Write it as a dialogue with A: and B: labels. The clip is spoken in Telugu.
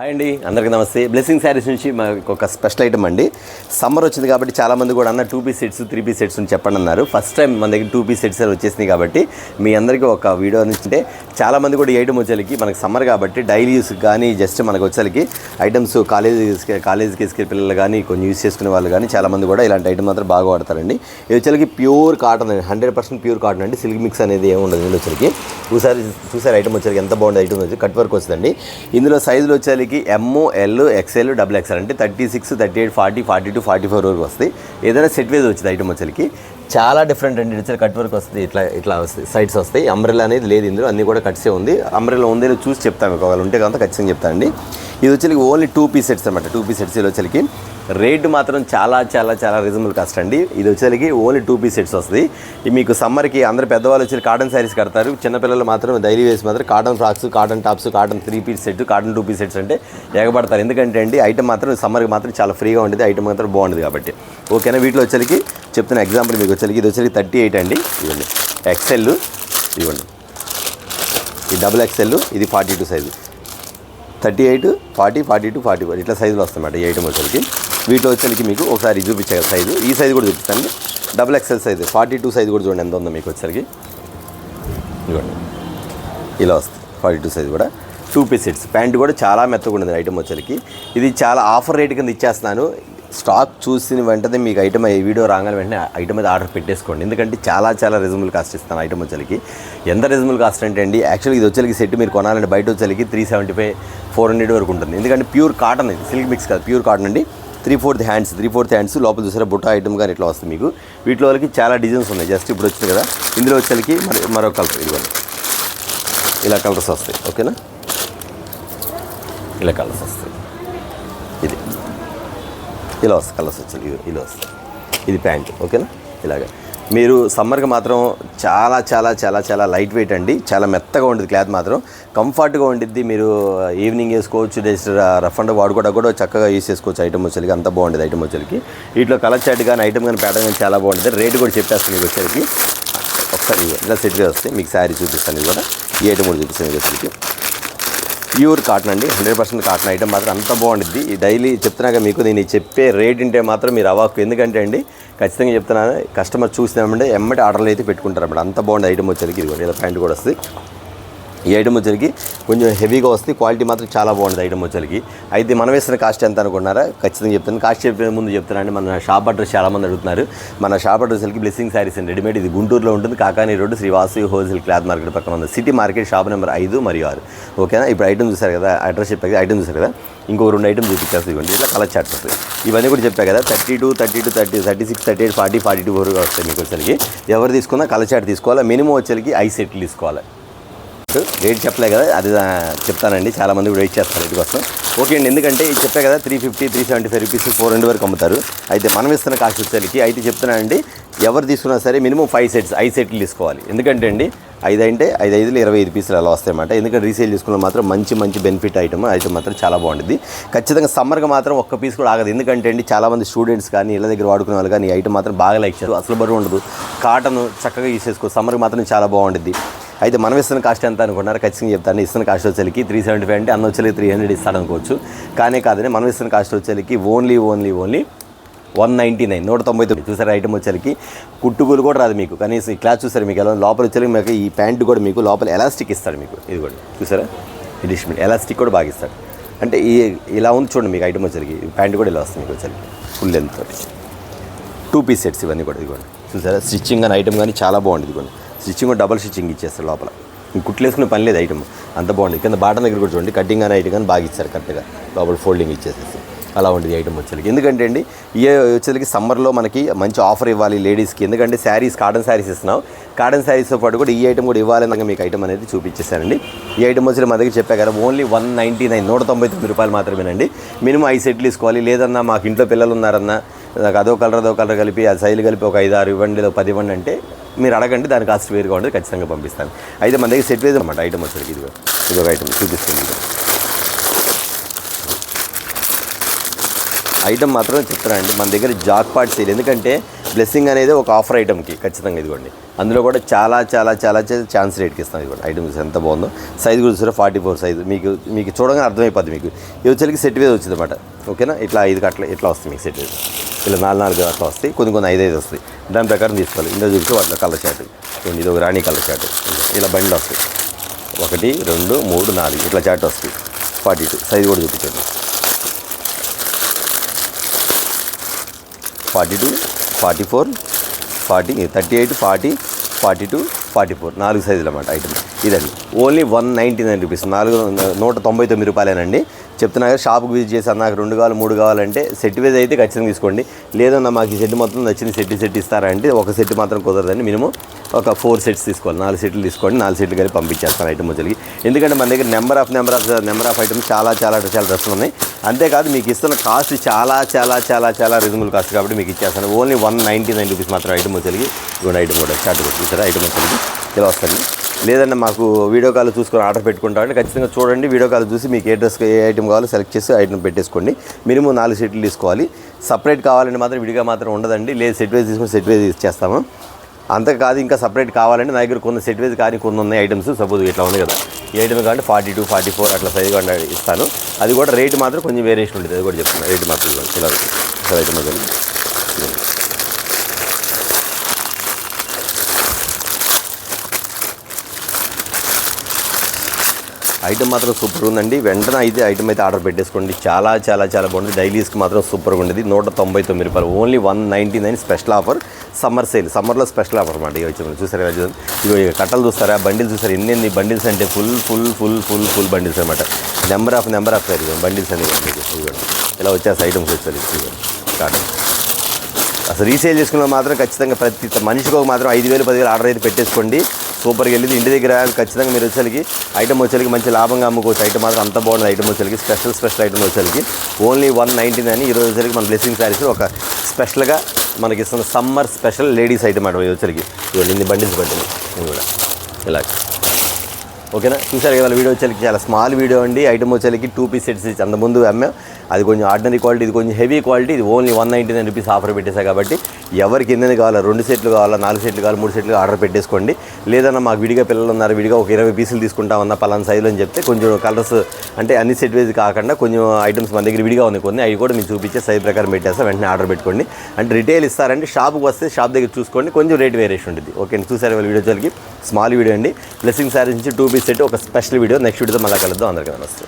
A: హాయ్ అండి, అందరికీ నమస్తే. బ్లెస్సింగ్ శారీస్ నుంచి మాకు ఒక స్పెషల్ ఐటమ్ అండి. సమ్మర్ వచ్చింది కాబట్టి చాలామంది కూడా అన్న 2 పీస్ సెట్స్ 3 పీస్ సెట్స్ అని చెప్పండి అన్నారు. ఫస్ట్ టైం మన దగ్గర 2 పీస్ సెట్స్ వచ్చేసినాయి కాబట్టి మీ అందరికీ ఒక వీడియో అందించుంటే చాలామంది కూడా ఈ ఐటమ్ వచ్చేసరికి మనకు సమ్మర్ కాబట్టి డైలీ యూస్ కానీ జస్ట్ మనకు వచ్చేసరికి ఐటమ్స్ కాలేజీకి తీసుకెళ్ళి పిల్లలు కానీ కొన్ని యూస్ చేసుకునే వాళ్ళు కానీ చాలామంది కూడా ఇలాంటి ఐటమ్ మాత్రం బాగా వాడతారండి. ఇది వచ్చేసరికి ప్యూర్ కాటన్ అండి, 100% ప్యూర్ కాటన్ అండి. సిల్క్ మిక్స్ అనేది ఏమి ఉండదు. ఇందులో వచ్చేసరికి చూసారు ఐటమ్ వచ్చేసరికి ఎంత బాగుంది. ఐటమ్ వచ్చి కట్ వర్క్ వస్తుందండి. ఇందులో సైజులు వచ్చేసరికి ఎమ్, ఎల్, ఎక్స్ఎల్, XXL అంటే 36, 38, 40, 42, 44 వరకు వస్తాయి. ఏదైనా సెట్ వైజ్ వచ్చింది ఐటమ్ వచ్చేసరికి చాలా డిఫరెంట్ అండి. ఇట్లా కట్ వర్క్ వస్తుంది, ఇట్లా వస్తాయి, సైడ్స్ వస్తాయి. అంబ్రెల్లా అనేది లేదు ఇందులో, అన్నీ కూడా కట్సే ఉంది. అంబ్రెల్లా ఉందేదో చూసి చెప్తాను, ఒకవేళ ఉంటే కనుక ఖచ్చితంగా చెప్తానండి. ఇది వచ్చేసరికి ఓన్లీ 2 పీస్ సెట్స్ అనమాట. 2 పీస్ సెట్స్ వచ్చేసరికి రేట్ మాత్రం చాలా చాలా చాలా రీజనబుల్ కాస్ట్ అండి. ఇది వచ్చేసరికి ఓన్లీ 2 పీస్ సెట్స్ వస్తుంది. ఇది మీకు సమ్మర్కి అందరు పెద్దవాళ్ళు వచ్చి కాటన్ శారీస్ కడతారు. చిన్నపిల్లలు మాత్రం డైలీ వేసి మాత్రం cotton frocks, cotton tops, cotton 3 piece set, cotton 2 piece sets అంటే ఎగబడతారు. ఎందుకంటే అండి ఐటమ్ మాత్రం సమ్మర్కి మాత్రం చాలా ఫ్రీగా ఉండేది. ఐటమ్ మాత్రం బాగుంటుంది కాబట్టి ఓకేనా. వీటిలో వచ్చేసరికి చెప్తున్న ఎగ్జాంపుల్ మీకు వచ్చేసరికి ఇది వచ్చేసరికి 38 అండి. ఇవ్వండి XL, ఇవ్వండి ఈ XXL, ఇది 42 సైజు. 38, 40, 42, 44 ఇట్లా సైజులు వస్తాయన్నమాట ఈ ఐటమ్ వచ్చేసరికి. వీటిలో వచ్చేసరికి మీకు ఒకసారి చూపించాను సైజు, ఈ సైజు కూడా చూపిస్తాను. XXL సైజు 42 సైజు కూడా చూడండి ఎంత ఉందో మీకు వచ్చేసరికి. ఇవ్వండి ఇలా వస్తుంది 42 సైజు కూడా. 2 పీస్ సెట్స్. ప్యాంట్ కూడా చాలా మెత్తగా ఉండదు ఐటమ్ వచ్చేసరికి. ఇది చాలా ఆఫర్ రేట్ కింద ఇచ్చేస్తున్నాను. స్టాక్ చూసిన వెంటనే మీకు ఐటమ్ వీడియో రాగానే వెంటనే ఐటమ్ మీద ఆర్డర్ పెట్టేసుకోండి. ఎందుకంటే చాలా చాలా రీజనబుల్ కాస్ట్ ఇస్తాను ఐటమ్ వచ్చేసరికి. ఎంత రీజనబుల్ కాస్ట్ అంటే అండి, యాక్చువల్గా ఇది వచ్చేసరికి సెట్ మీరు కొనాలంటే బయట వచ్చేసరికి 375, 400 వరకు ఉంటుంది. ఎందుకంటే ప్యూర్ కాటన్, ఇది సిల్క్ మిక్స్ కాదు, ప్యూర్ కాటన్ అండి. 3/4 హ్యాండ్స్ లోపల చూసారా బుట్ట ఐటమ్ కానీ ఇట్లా వస్తుంది మీకు. వీటిలో వాళ్ళకి చాలా డిజైన్స్ ఉన్నాయి. జస్ట్ ఇప్పుడు వచ్చింది కదా, ఇందులో వచ్చేసరికి మరొక కలర్, ఇదిగోండి ఇలా కలర్స్ వస్తాయి. ఓకేనా, ఇలా కలర్స్ వస్తాయి. ఇది ఇలా వస్తుంది కలర్స్ వచ్చి ఇలా వస్తుంది. ఇది ప్యాంట్. ఓకేనా, ఇలాగ మీరు సమ్మర్కి మాత్రం చాలా చాలా చాలా చాలా లైట్ వెయిట్ అండి. చాలా మెత్తగా ఉంటుంది క్లాత్, మాత్రం కంఫర్ట్గా ఉండిద్ది. మీరు ఈవినింగ్ వేసుకోవచ్చు, జస్ట్ రఫ్ అండ్ వాడుకోవడానికి కూడా చక్కగా యూస్ చేసుకోవచ్చు. ఐటమ్ వచ్చేసరికి అంత బాగుంటుంది. ఐటమ్ వచ్చేసరికి వీటిలో కలర్ చార్ట్ కానీ ఐటమ్ కానీ ప్యాటర్న్ కానీ చాలా బాగుంటుంది. రేట్ కూడా చెప్పేస్తాను మీకు వచ్చేసరికి. ఒకసారి ఇలా సెట్గా వస్తాయి మీకు శారీ చూపిస్తాను. ఇది కూడా ఈ ఐటమ్ కూడా చూపిస్తాను మీకు వచ్చేసరికి. ప్యూర్ కాటన్ అండి, 100% కాటన్ ఐటమ్ మాత్రం అంత బాగుంటుంది. ఈ డైలీ చెప్తున్నాక మీకు నేను చెప్పే రేట్ ఉంటే మాత్రం మీరు అవాకు. ఎందుకంటే అండి ఖచ్చితంగా చెప్తున్నాను, కస్టమర్ చూసినామంటే ఎమ్మటి ఆర్డర్లు అయితే పెట్టుకుంటారు అన్నమాట. అంత బాగుంది ఐటమ్ వచ్చేసరికి. ఇది ఇలా ప్యాంట్ కూడా వస్తుంది. ఈ ఐటమ్ వచ్చేసరికి కొంచెం హెవీగా వస్తుంది. క్వాలిటీ మాత్రం చాలా బాగుంటుంది ఐటమ్ వచ్చేసరికి. అయితే మనం వేసిన కాస్ట్ ఎంత అనుకున్నారా? ఖచ్చితంగా చెప్తాను. కాస్ట్ చెప్పే ముందు చెప్తానండి, మన షాప్ అడ్రస్ చాలామంది అడుగుతున్నారు. మన షాప్ అడ్రస్ వచ్చేసరికి బ్లెస్సింగ్ శారీస్ అండ్ రెడీమేడ్. ఇది గుంటూరులో ఉంటుంది, Kakani road, Sri Vasavi wholesale cloth market పక్కన ఉంది. సిటీ మార్కెట్ షాప్ నెంబర్ 5 మరియు 6. ఓకేనా. ఇప్పుడు ఐటమ్ చూసారు కదా, అడ్రస్ చెప్పాక ఐటమ్ చూసారు కదా, ఇంకో 2 ఐటమ్ చూపించేస్తుంది. ఇవ్వండి ఇట్లా కలర్ చార్ట్స్ వస్తాయి. ఇవన్నీ కూడా చెప్పా కదా, 32, 32, 30, 36, 38, 40, 42 వరకు వస్తాయి మీకు వచ్చేసరికి. ఎవరు తీసుకున్నా కలర్ చార్ట్ తీసుకోవాలి. మినిమం వచ్చేసరికి 5 సెట్లు తీసుకోవాలి. రేట్ చెప్పలే కదా, అది చెప్తానండి. చాలామంది కూడా వెయిట్ చేస్తారు రేట్ కోసం. ఓకే అండి, ఎందుకంటే చెప్పే కదా 350, 375 రూపీస్, 400 వరకు అమ్ముతారు. అయితే మనం ఇస్తున్న కాస్ట్ వచ్చేసరికి అయితే చెప్తున్నానండి, ఎవరు తీసుకున్నా సరే మినిమం 5 సెట్లు తీసుకోవాలి. ఎందుకంటే అండి 5 అంటే 5 5లు 25 పీసులు అలా వస్తాయన్నమాట. ఎందుకంటే రీసేల్ తీసుకున్న మాత్రం మంచి బెనిఫిట్ ఐటమ్ మాత్రం చాలా బాగుంటుంది. ఖచ్చితంగా సమ్మర్కి మాత్రం ఒక్క పీస్ కూడా ఆగదు. ఎందుకంటే అండి చాలామంది స్టూడెంట్స్ కానీ ఇళ్ళ దగ్గర వాడుకునే వాళ్ళు కానీ ఈ ఐటమ్ మాత్రం బాగా లైక్ చేస్తారు. అసలు బరువు ఉండదు, కాటన్ చక్కగా యూస్ చేసుకోవచ్చు. సమ్మర్కి మాత్రం చాలా బాగుంటుంది. అయితే మనం ఇస్తున్న కాస్ట్ ఎంత అనుకున్నారు? ఖచ్చితంగా చెప్తాను. ఇస్తున్న కాస్ట్ వచ్చేసరికి 375 అంటే అన్న వచ్చేసరికి 300 ఇస్తాడు అనుకోవచ్చు. కాదని మనం ఇస్తున్న కాస్ట్ వచ్చేసరికి ఓన్లీ 199, 199. చూసారు ఐటమ్ వచ్చేసరికి కుట్టుకులు కూడా రాదు మీకు. కనీసం ఈ క్లాత్ చూసారు మీకు ఎలా లోపల వచ్చేసరికి మీకు ఈ ప్యాంట్ కూడా మీకు లోపల ఎలాస్టిక్ ఇస్తాడు మీకు. ఇది కూడా చూసారా, ఎడిషన్ ఎలాస్టిక్ కూడా బాగా ఇస్తాడు. అంటే ఇలా ఉంది చూడండి మీకు ఐటమ్ వచ్చేసరికి. ప్యాంట్ కూడా ఇలా వస్తుంది మీకు వచ్చేసరికి ఫుల్ లెంత్ తోటి. 2 పీస్ సెట్స్ ఇవన్నీ కూడా. ఇదిగోండి చూసారా, స్టిచ్చింగ్ కానీ ఐటమ్ కానీ చాలా బాగుంటుంది. ఇదిగోండి స్టిచ్చింగ్ కూడా డబల్ స్టిచ్చింగ్ ఇచ్చేస్తారు లోపల. కుట్లు వేసుకునే పని లేదు ఐటమ్, అంత బాగుంది. కింద బాటం దగ్గర కూడా చూడండి కటింగ్ కానీ ఐటమ్ కానీ బాగా ఇచ్చారు కరెక్ట్గా. లోపల ఫోల్డింగ్ ఇచ్చేసేసి అలా ఉంటుంది ఐటమ్ వచ్చేసరికి. ఎందుకంటే అండి ఈ వచ్చేసరికి సమ్మర్లో మనకి మంచి ఆఫర్ ఇవ్వాలి లేడీస్కి. ఎందుకంటే శారీస్, కాటన్ శారీస్ ఇస్తున్నాం. కాటన్ శారీస్తో పాటు కూడా ఈ ఐటమ్ కూడా ఇవ్వాలని మీకు ఐటమ్ అనేది చూపించేశానండి. ఈ ఐటమ్ వచ్చి మా దగ్గర చెప్పా కదా, ఓన్లీ 199, 199 రూపాయలు మాత్రమేనండి. మినిమం 5 సెట్లు తీసుకోవాలి. లేదన్నా మాకు ఇంట్లో పిల్లలు ఉన్నారన్నా, నాకు అదో కలర్ కలిపి ఆ సైజులు కలిపి ఒక 5, 6 ఇవ్వండి, 10 ఇవ్వండి అంటే మీరు అడగండి, దాని కాస్ట్ వేరుగా ఉంటుంది. ఖచ్చితంగా పంపిస్తాను. అయితే మన దగ్గర సెట్ వేజ్ అనమాట ఐటమ్ వచ్చేసరికి. ఇది ఒక ఐటమ్ చూపిస్తుంది. ఐటమ్ మాత్రం చెప్తానండి, మన దగ్గర జాక్ పాట్ సేల్. ఎందుకంటే బ్లెస్సింగ్ అనేది ఒక ఆఫర్ ఐటమ్కి ఖచ్చితంగా ఇదిగోండి. అందులో కూడా చాలా చాలా చాలా ఛాన్స్ రేట్కి ఇస్తాను. ఇదిగోండి ఐటమ్స్ ఎంత బాగుందో. సైజ్ కూడా చూసారా 44 సైజు. మీకు చూడగానే అర్థమైపోద్ది. మీకు ఇది వచ్చేసరికి సెట్ వేజ్ వచ్చింది అనమాట. ఓకేనా, ఇట్లా 5 అట్లా ఇట్లా వస్తుంది మీకు సెట్ వేజ్. ఇలా 4 అట్లా వస్తాయి, కొన్ని 5 వస్తాయి. దాని ప్రకారం తీసుకోవాలి. ఇందులో చూసి వాటిలో కలర్ చార్ట్ ఇది ఒక రాణి కలర్ చార్ట్. ఇలా బండిలు వస్తాయి 1 2 3 4 ఇట్లా చార్ట్ వస్తాయి. 42 సైజు కూడా చూపించండి. 42 44 40 38 40 42 44 4 సైజులు అన్నమాట ఐటమ్. ఇదండి ఓన్లీ 199 రూపీస్. 199 రూపాయలేనండి. చెప్తున్నా కదా, షాప్కి విజిట్ చేసి నాకు 2 కావాలి 3 కావాలంటే సెట్ వేజ్ అయితే ఖచ్చితంగా తీసుకోండి. లేదన్నా మాకు ఈ సెట్ మొత్తం నచ్చింది సెట్ ఇస్తారా అంటే ఒక సెట్ మాత్రం కుదరదండి. మినిమం ఒక 4 సెట్స్ తీసుకోవాలి. 4 సెట్లు తీసుకోండి. 4 సెట్లు కలిపి పంపించేస్తాను ఐటమ్ వచ్చేకి. ఎందుకంటే మన దగ్గర నెంబర్ ఆఫ్ ఐటమ్స్ చాలా డ్రెస్సులు ఉన్నాయి. అంతేకాదు మీకు ఇస్తున్న కాస్ట్ చాలా రీజనబుల్ కాస్ట్ కాబట్టి మీకు ఇచ్చేస్తాను. ఓన్లీ 199 రూపీస్ మాత్రం ఐటమ్ వచ్చేకి. ఇవ్వండి ఐటమ్ కూడా చార్ట్ చూసారా ఐటమ్ వచ్చేకి ఇలా వస్తుంది. లేదంటే మాకు వీడియో కాల్ చూసుకొని ఆర్డర్ పెట్టుకుంటామంటే ఖచ్చితంగా చూడండి. వీడియో కాల్ చూసి మీకు ఏ ఐటమ్ కావాలో సెలెక్ట్ చేసి ఐటమ్ పెట్టేసుకోండి. మినిమం 4 సెట్లు తీసుకోవాలి. సపరేట్ కావాలంటే మాత్రం విడిగా మాత్రం ఉండదండి. లేదు సెట్ వేజ్ తీసుకొని సెట్ వేజ్ ఇచ్చేస్తాము. అంతేకాదు ఇంకా సపరేట్ కావాలంటే నా దగ్గర కొన్ని సెట్ వేజ్ కానీ కొన్ని ఉన్నాయి ఐటమ్స్. సపోజ్ ఇట్లా ఉంది కదా, ఈ ఐటమ్ కాబట్టి 42 44 అట్లా సైజ్ కూడా ఇస్తాను. అది కూడా రేటు మాత్రం కొంచెం వేరియేషన్ ఉంటుంది. అది కూడా చెప్తున్నాను. రేటు మాత్రం ఇలా ఐటమ్ వచ్చి ఐటమ్ మాత్రం సూపర్ ఉందండి. వెంటనే అయితే ఐటమ్ అయితే ఆర్డర్ పెట్టేసుకోండి. చాలా బాగుంది. డైలీస్కి మాత్రం సూపర్గా ఉండేది. 199 రూపాయలు. Only 199 special offer. Summer sale, సమ్మర్లో స్పెషల్ ఆఫర్ అనమాట. ఇవి వచ్చి చూసారా, ఇవి కట్టలు చూస్తారా, బండిల్స్ చూసారా, ఎన్ని బండిల్స్ అంటే ఫుల్ బండిల్స్ అనమాట. నెంబర్ ఆఫ్ సార్ బండిల్స్ అనేది ఇలా వచ్చేసి ఐటమ్స్ వచ్చేది కాటన్. అసలు రీసేల్ చేసుకున్న మాత్రం ఖచ్చితంగా ప్రతి మనిషికి ఒక మాత్రం 5,000 10,000 ఆర్డర్ అయితే పెట్టేసుకోండి. సూపర్గా వెళ్ళింది. ఇంటి దగ్గర ఖచ్చితంగా మీరు వచ్చేసరికి ఐటమ్ వచ్చేసరికి మంచి లాభంగా అమ్ముకోవచ్చు. ఐటమ్ మాత్రం అంత బాగుంది. ఐటమ్ వచ్చేసరికి స్పెషల్ ఐటమ్ వచ్చేసరికి ఓన్లీ 199. ఈరోజు వచ్చేసరికి మన బ్లెస్సింగ్ శారీస్ ఒక స్పెషల్గా మనకి ఇస్తున్న సమ్మర్ స్పెషల్ లేడీస్ ఐటమ్ అనమాట. వచ్చేసరికి ఇన్ని బండిల్స్ పట్టింది ఇది కూడా ఇలా. ఓకేనా, చూసారు కదా వీడియో వచ్చేసరికి చాలా స్మాల్ వీడియో అండి. ఐటమ్ వచ్చేసరికి 2 పీస్ సెట్స్ ఇచ్చి అంతకుముందు అమ్మాం. అది కొంచెం ఆర్డినరీ క్వాలిటీ, ఇది కొంచెం హెవీ క్వాలిటీ. ఇది ఓన్లీ 199 రూపీస్ ఆఫర్ పెట్టేసా కాబట్టి ఎవరికి ఎన్ని కావాలా, 2 సెట్లు కావాలా, 4 సెట్లు కావాలి, 3 సెట్లు ఆర్డర్ పెట్టేసుకోండి. లేదన్నా మాకు విడిగా పిల్లలు ఉన్నారు, విడిగా ఒక 20 పీసులు తీసుకుంటామన్నా పలానా సైజులు అని చెప్తే కొంచెం కలర్స్ అంటే అన్ని సెట్ వేజ్ కాకుండా కొంచెం ఐటమ్స్ మన దగ్గర విడిగా ఉన్నాయి కొన్ని. అవి కూడా మీకు చూపించే సైజ్ ప్రకారం పెట్టేస్తా. వెంటనే ఆర్డర్ పెట్టుకోండి. అంటే రిటైల్ ఇస్తారంటే షాప్కి వస్తే షాప్ దగ్గర చూసుకోండి, కొంచెం రేట్ వేరియేషన్ ఉంటుంది. ఓకే, చూసారు వీడియో వచ్చేసరికి స్మాల్ వీడియో అండి. బ్లెస్సింగ్ శారీస్ నుంచి 2 పీస్ సెట్ ఒక స్పెషల్ వీడియో. నెక్స్ట్ వీడియోతో మళ్ళీ కలుద్దాం. అందరికీ నమస్తే.